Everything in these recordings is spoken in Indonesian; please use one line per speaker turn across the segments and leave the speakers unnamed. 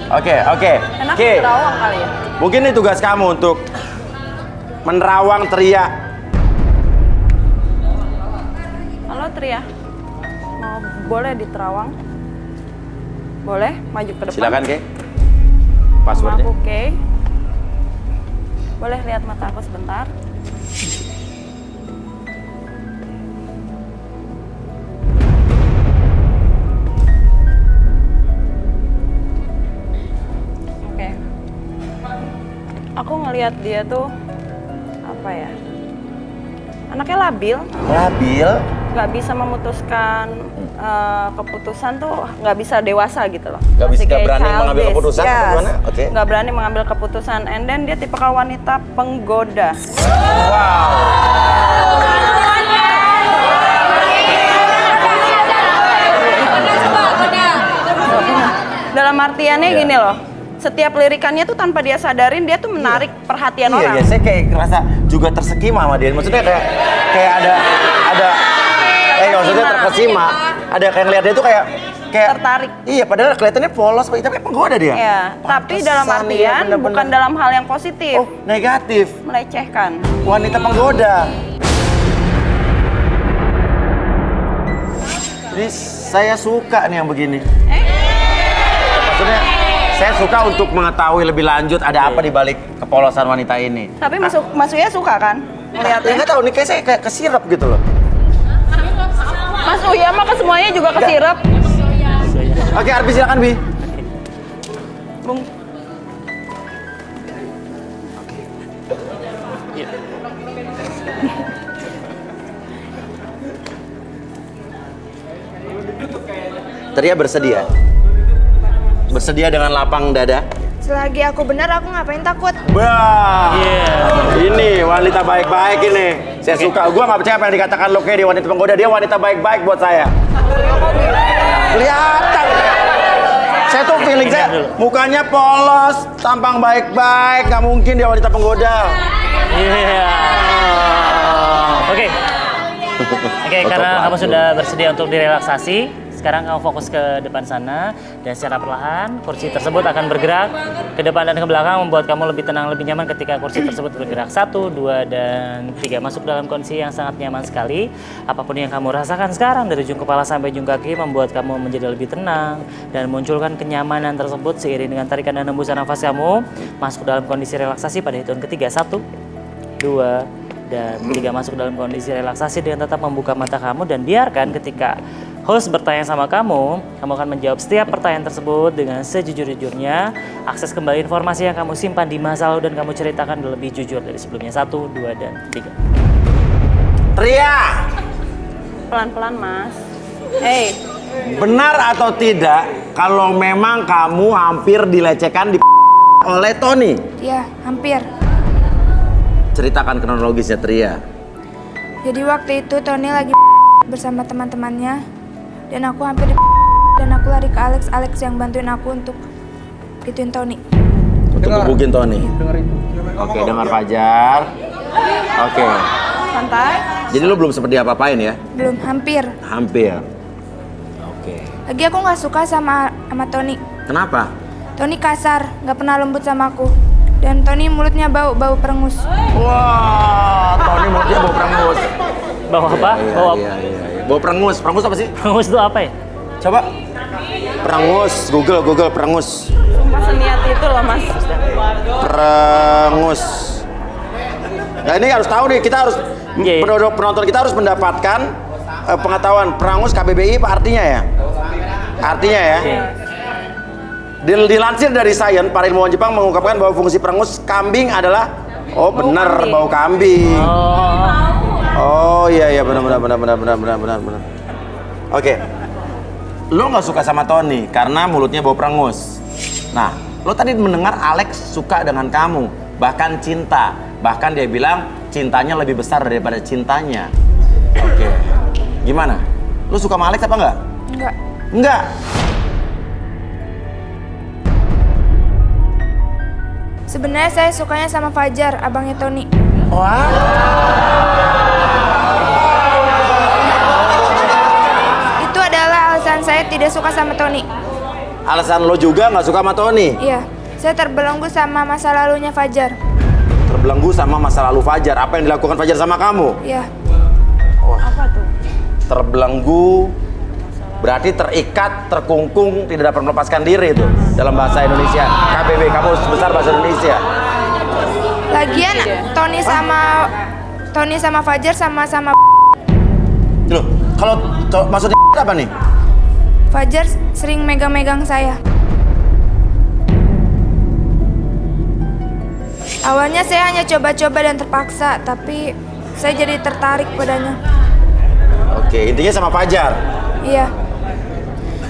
Oke.
Enak terawang kali ya?
Mungkin ini tugas kamu untuk menerawang Tria.
Halo Tria, boleh diterawang? Boleh, maju ke depan.
Silakan, Kay.
Nama
Passwordnya.
aku Kay. Boleh lihat mata aku sebentar? Oke. Aku ngelihat dia tuh apa ya? Anaknya labil.
Labil.
Nggak bisa memutuskan keputusan tuh, nggak bisa dewasa gitu loh.
Nggak
Masih kayak
berani mengambil
childish.
keputusan atau gimana? Oke.
Nggak berani mengambil keputusan, and then dia tipikal wanita penggoda. Dalam artiannya gini loh, setiap lirikannya tuh tanpa dia sadarin dia tuh menarik perhatian orang.
Iya, saya kayak ngerasa juga tersekima sama dia. Maksudnya kayak ada maksudnya terkesima. Ada kayak ngeliat dia tuh kayak
tertarik.
Iya, padahal kelihatannya polos, tapi penggoda dia.
Iya, tapi dalam artian bukan dalam hal yang positif.
Oh, negatif.
Melecehkan.
Wanita penggoda. Jadi saya suka nih yang begini. Maksudnya saya suka untuk mengetahui lebih lanjut ada apa di balik kepolosan wanita ini.
Tapi Mas Uya suka kan?
Ya nggak tahu nih, kayak saya kayak kesirap gitu loh.
Mas Uya mah ke semuanya juga kesirap.
Oke, Arbi silakan, Bi.
Bung.
Tria bersedia? Bersedia dengan lapang dada?
Selagi aku benar, aku ngapain takut?
Wah, ini wanita baik-baik ini. Saya suka. Gua nggak percaya apa yang dikatakan lo, kayak dia wanita penggoda. Dia wanita baik-baik buat saya. Kelihatan. Saya tuh feeling saya mukanya polos, tampang baik-baik. Nggak mungkin dia wanita penggoda.
Oke, karena kamu sudah bersedia untuk direlaksasi, sekarang kamu fokus ke depan sana dan secara perlahan kursi tersebut akan bergerak ke depan dan ke belakang, membuat kamu lebih tenang, lebih nyaman ketika kursi tersebut bergerak. 1, 2, dan 3. Masuk dalam kondisi yang sangat nyaman sekali. Apapun yang kamu rasakan sekarang dari ujung kepala sampai ujung kaki membuat kamu menjadi lebih tenang dan munculkan kenyamanan tersebut seiring dengan tarikan dan hembusan nafas kamu masuk dalam kondisi relaksasi pada hitungan ketiga. 1, 2, dan 3. Masuk dalam kondisi relaksasi dengan tetap membuka mata kamu dan biarkan ketika host bertanya sama kamu akan menjawab setiap pertanyaan tersebut dengan sejujur-jujurnya. Akses kembali informasi yang kamu simpan di masa lalu dan kamu ceritakan lebih jujur dari sebelumnya. 1, 2, dan 3.
Tria,
Pelan-pelan, Mas. Hey,
benar atau tidak kalau memang kamu hampir dilecehkan oleh Tony?
Ya, hampir.
Ceritakan kronologisnya, Tria.
Jadi waktu itu Tony lagi bersama teman-temannya dan aku hampir dan aku lari ke Alex yang bantuin aku untuk gituin Tony.
Untuk gebukin Tony. Oke, dengar Fajar. Oke.
santai.
Jadi lu belum sempat diapa-apain ya?
Belum, hampir.
Hampir. Oke.
Lagi aku nggak suka sama Tony.
Kenapa?
Tony kasar, nggak pernah lembut sama aku. Dan Tony mulutnya bau perengus.
Wah, Tony mulutnya bau perengus.
Bau apa? Bau apa?
Iya. Bau perengus. Perengus apa sih?
Perengus itu apa ya?
Coba. Perengus. Google perengus.
Sumpah seniat itu loh, Mas.
Perengus. Nah ini harus tahu nih, kita harus penonton kita harus mendapatkan pengetahuan perengus KBBI apa artinya ya? Artinya ya. Dilansir dari Science, para ilmuwan Jepang mengungkapkan bahwa fungsi perengus kambing adalah benar bau kambing. Oh iya benar. Oke. Lo nggak suka sama Tony karena mulutnya bau perengus. Nah, lo tadi mendengar Alex suka dengan kamu, bahkan cinta. Bahkan dia bilang cintanya lebih besar daripada cintanya. Oke. Gimana? Lo suka sama Alex apa enggak? Enggak.
Sebenarnya saya sukanya sama Fajar, abangnya Tony.
Wah.
Itu adalah alasan saya tidak suka sama Tony.
alasan lo juga nggak suka sama Tony.
Iya, saya terbelenggu sama masa lalunya Fajar.
Terbelenggu sama masa lalu Fajar. Apa yang dilakukan Fajar sama kamu?
Iya,
Apa tuh?
Terbelenggu berarti terikat, terkungkung, tidak dapat melepaskan diri itu dalam bahasa Indonesia. KBB, Kamus Besar Bahasa Indonesia.
lagian Tony sama Fajar sama-sama.
Loh, kalau maksudnya apa nih?
Fajar sering megang-megang saya. Awalnya saya hanya coba-coba dan terpaksa, tapi saya jadi tertarik padanya.
Oke, intinya sama Fajar.
Iya.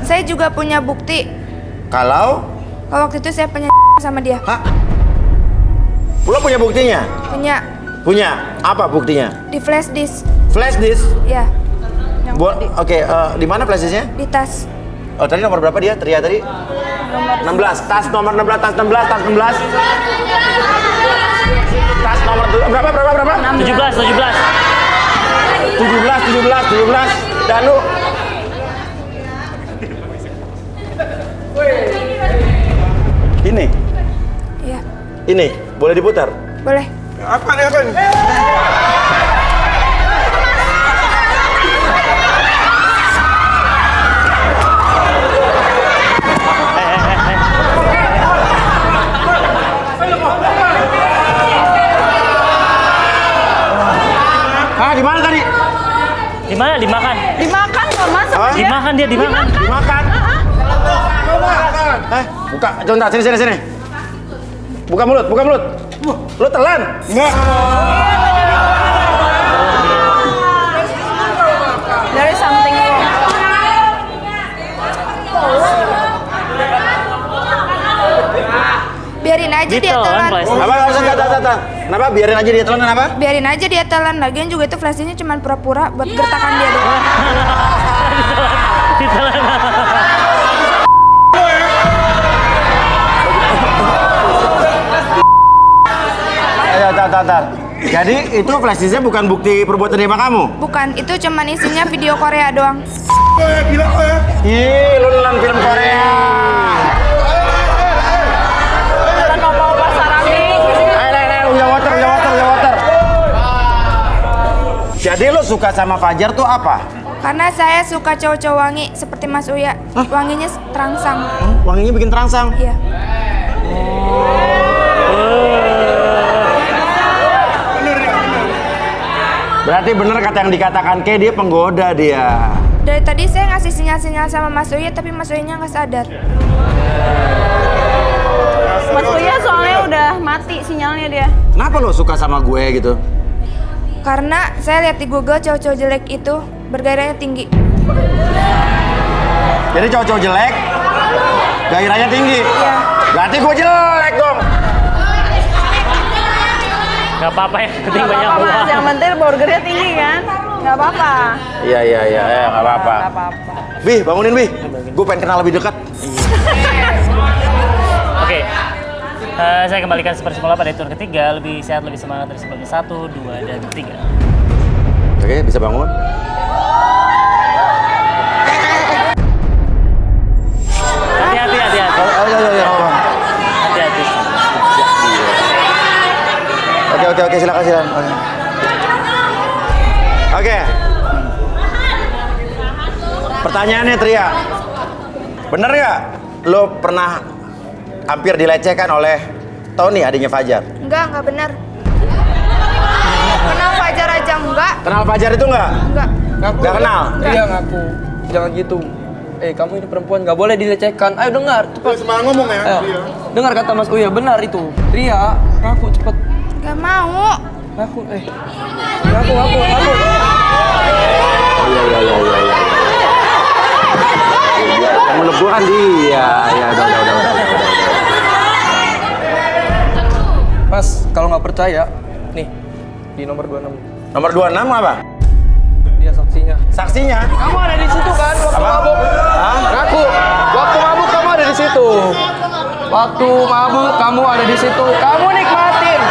Saya juga punya bukti
Kalau
kalau waktu itu saya punya sama dia.
hah? Lo punya buktinya?
Punya
Punya. Apa buktinya?
di flash disk.
Flash disk.
Ya,
Oke, di mana flash disknya?
di tas.
Oh, tadi nomor berapa dia? Tria tadi? 16. Tas nomor 16, tas 16, tas 16. Tas nomor berapa?
17.
17. Dan lu
Iya,
ini boleh diputar?
boleh.
Apa nih?
Ah, di mana tadi?
Di mana? Dimakan.
Dimakan kok Mas sama
Hah?
dia.
Dimakan dia, dimakan.
Dimakan. Buka, coba sini. Buka mulut. Lu telan? Enggak.
There is something wrong.
Biarin aja dia
Ditelan
telan.
flash.
Apa maksudnya? Kenapa? Biarin aja dia telan kenapa?
Biarin aja dia telan. Lagian juga itu flashnya cuma pura-pura buat gertakan dia doang.
Ditelan.
Ayo, tar. Jadi itu flash disknya bukan bukti perbuatan dia sama kamu?
Bukan, itu cuman isinya video Korea doang.
Ih, lu nonton film Korea.
Jalan opa-opa sarami.
Ayo, udah water. Jadi lu suka sama Fajar tuh apa?
Karena saya suka cowok-cowok wangi seperti Mas Uya. Wanginya terangsang.
Wanginya bikin terangsang.
Iya.
Berarti bener kata yang dikatakan Kay, dia penggoda dia.
Dari tadi saya ngasih sinyal-sinyal sama Mas Uya, tapi Mas Uyanya nggak sadar.
Mas Uya soalnya udah mati sinyalnya dia.
Kenapa lo suka sama gue gitu?
Karena saya lihat di Google cowok-cowok jelek itu bergairahnya tinggi.
Jadi cowok-cowok jelek, gairahnya tinggi.
Iya.
Berarti gue jelek dong.
Gak apa-apa, yang penting banyak
Mas,
uang.
yang penting burgernya tinggi kan? Nggak apa-apa.
Iya, nggak apa-apa.
Nggak apa-apa.
Bi, bangunin Bi. Gue pengen kenal lebih dekat.
Oke. Saya kembalikan seperti semula pada turun ketiga, lebih sehat, lebih semangat dari sebelumnya. 1, 2, dan 3.
Oke, bisa bangun.
Hati-hati.
Ayo.
Hati-hati.
Oke, silakan. Oke. Pertanyaannya Tria. Bener nggak lo pernah hampir dilecehkan oleh Tony, adiknya Fajar?
Enggak benar. Kenal Fajar aja enggak?
Kenal Fajar itu nggak?
Enggak.
Nggak kenal?
Iya ngaku. Jangan gitu. Kamu ini perempuan nggak boleh dilecehkan. Ayo dengar, cepat.
Semangat ngomong ya.
Ayo. Dengar kata Mas Uya, benar itu. Ria, ngaku cepet.
Enggak mau.
Ngaku, Ngaku.
Iya. Yang melebur kan dia. Ya, udah.
Mas, kalau nggak percaya, nih di nomor 26.
Nomor 26 apa?
Dia saksinya.
Saksinya?
Kamu ada di situ kan waktu
Apa?
mabuk?
Hah?
Ngaku. Waktu mabuk kamu ada di situ. Waktu mabuk kamu ada di situ. Kamu nikmatin.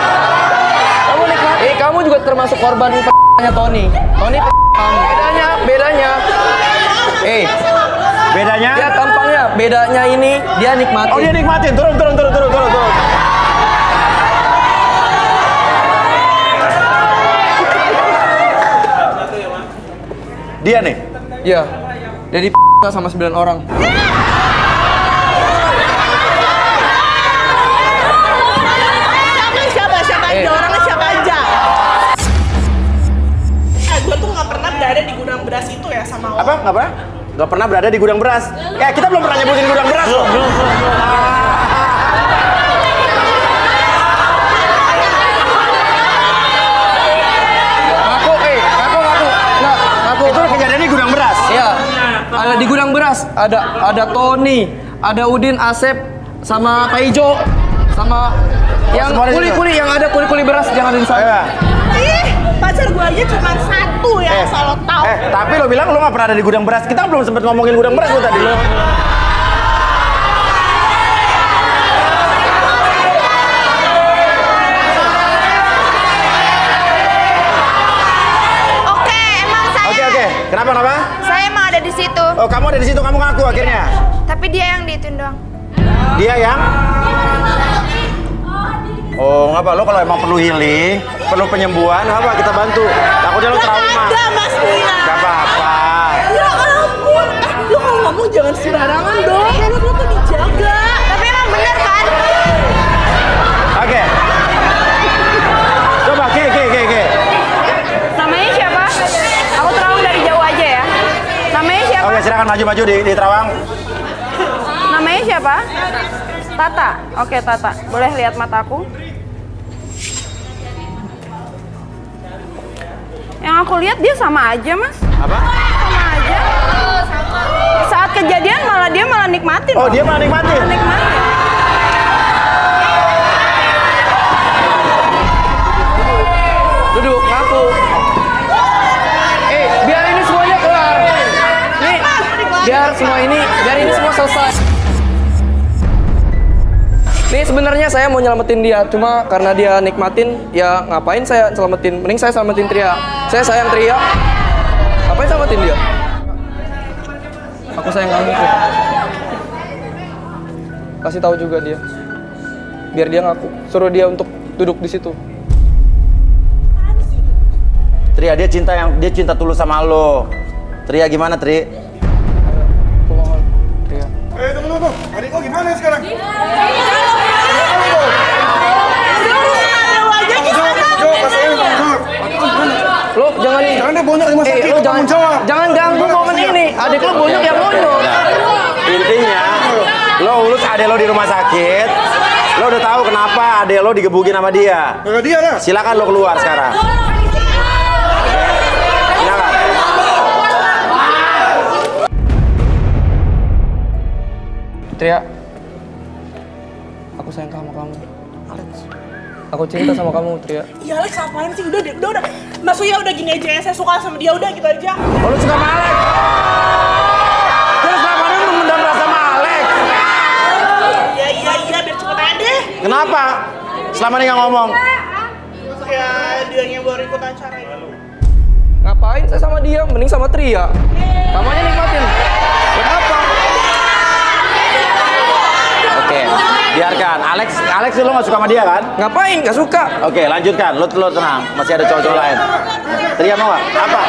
Kamu juga termasuk korban p***nya Tony. Tony p*** kamu. Bedanya.
Bedanya?
Dia tampangnya, bedanya ini dia nikmatin.
Oh dia nikmatin, turun. Dia nih?
Iya. Jadi sama 9 orang.
Siapa aja, orangnya siapa aja. Gue tuh gak pernah berada di gudang beras itu ya sama lo.
Apa? Nggak pernah? Nggak pernah berada di gudang beras? Kita belum pernah nyebutin gudang beras loh.
Ngaku. Nggak, ngaku.
Itu kejadiannya gudang beras?
Iya. Ada di gudang beras, ada Tony, ada Udin, Asep, sama Pak Ijo, sama yang
semua ada di
kuli-kuli yang ada kuli-kuli beras jangan ada di sana.
Ih, pacar gue aja cuma satu ya, asal lo tau.
Tapi lo bilang lo nggak pernah ada di gudang beras. Kita belum sempet ngomongin gudang beras lo tadi.
Oke, emang saya.
Oke. Kenapa?
Saya emang ada di situ.
Oh kamu ada di situ, kamu ngaku akhirnya.
Tapi dia yang diituin doang.
Dia yang? Oh, ngapa? Lo kalau emang perlu healing, perlu penyembuhan, apa kita bantu. Takutnya lo trauma.
Ada Mas Dina.
Gak apa-apa.
Ya ampun, lo kalau ngomong jangan sembarangan dong. Lo tuh dijaga.
Tapi emang bener kan?
Oke. Coba, ke.
Namanya siapa? Aku terawang dari jauh aja ya. Namanya siapa?
Oke, silakan maju di Terawang.
Namanya siapa? Tata. Oke, Tata. Boleh lihat mataku? Yang aku lihat dia sama aja, Mas.
Apa?
Sama aja. Saat kejadian dia malah nikmatin.
Oh,
loh.
dia malah nikmatin.
Nikmatin.
Duduk, ngaku. Biar ini semuanya kelar. Nih, biar ini semua selesai. Nih sebenarnya saya mau nyelamatin dia, cuma karena dia nikmatin, ya ngapain saya selamatin? Mending saya selamatin Tria. Saya sayang Tria. Ngapain selamatin dia? Aku sayang kamu kok. Kasih tahu juga dia. Biar dia ngaku. Suruh dia untuk duduk di situ.
Tria, dia cinta tulus sama lo. Tria gimana, Tri?
Aku mohon, Tria.
Tunggu. Adik lo gimana sekarang?
Lo jangan
Jangan deh bonyok di rumah sakit.
lo
Tanggung jawab.
jangan ganggu momen ini. Adik lo bonyok yang bonyok.
Intinya, lo urus adek lo di rumah sakit. Lo udah tahu kenapa adek lo digebukin sama dia.
Dia dah.
Silakan lo keluar sekarang. Silakan.
Tria, aku sayang sama kamu. Aku cinta sama kamu, Tria.
Ya Alex, ngapain sih? Udah. Mas Uya udah gini aja ya, saya suka sama dia, udah gitu aja.
Oh, lo suka sama Alex? Terus selama ini memendam rasa sama Alex?
Iya, biar cepet aja deh.
Kenapa? Selama ini nggak ngomong.
Ya, dia yang baru ikut acara ini.
Ngapain saya sama dia? Mending sama Tria. Kamu aja nikmatin. Buat apa?
Oke, biarkan. Alex lo nggak suka sama dia kan?
Ngapain? Gak suka.
Oke, lanjutkan. Lo tenang. Masih ada cowok-cowok lain. Tria mau nggak? Apa?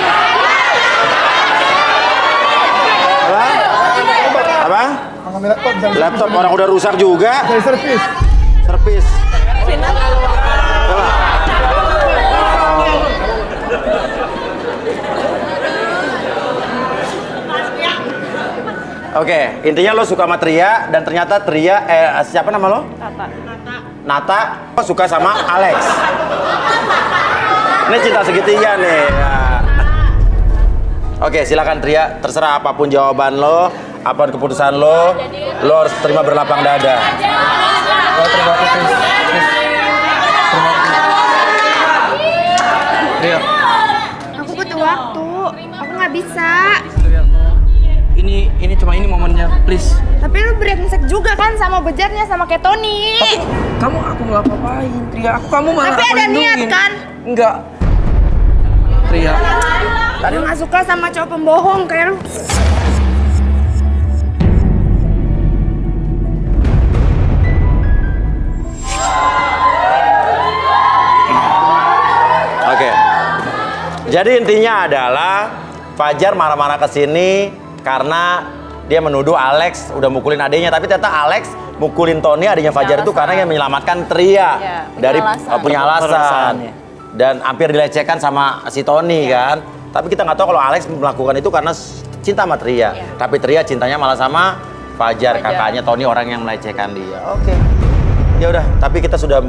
Apa? Laptop orang udah rusak juga.
Dari servis.
Servis. Coba. Oke, intinya lo suka sama Tria dan ternyata Tria siapa nama lo? Nata. Lo suka sama Alex. Ini cinta segitiga nih. Ya. Oke, silakan Tria, terserah apapun jawaban lo, apapun keputusan lo harus terima berlapang dada.
Terima kasih. Tria.
Aku butuh waktu. Aku nggak bisa.
Ini cuma momennya, please.
Tapi lu brengsek juga kan sama bejarnya sama kayak Tony.
Kamu aku nggak apa-apain, Tria. Kamu malah
Tapi
aku
ada niat
lindungin.
kan?
Enggak. Tria.
Lu nggak suka sama cowok pembohong kayak lu.
Oke. Jadi intinya adalah Fajar marah-marah ke sini karena dia menuduh Alex udah mukulin adiknya, tapi ternyata Alex mukulin Tony adiknya Fajar itu karena dia menyelamatkan Tria
Iya,
dari
alasan.
punya alasan
Alasannya.
dan hampir dilecehkan sama si Tony kan. Tapi kita nggak tahu kalau Alex melakukan itu karena cinta sama Tria. Tapi Tria cintanya malah sama Fajar, kakaknya Tony, orang yang melecehkan dia. Oke. Ya udah, tapi kita sudah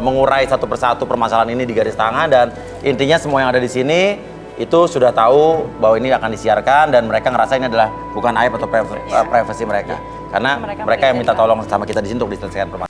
mengurai satu persatu permasalahan ini di garis tangan dan intinya semua yang ada di sini itu sudah tahu bahwa ini akan disiarkan dan mereka ngerasa ini adalah bukan aib atau privasi mereka. Karena mereka yang minta tolong sama kita di sini untuk diselesaikan permasalahan.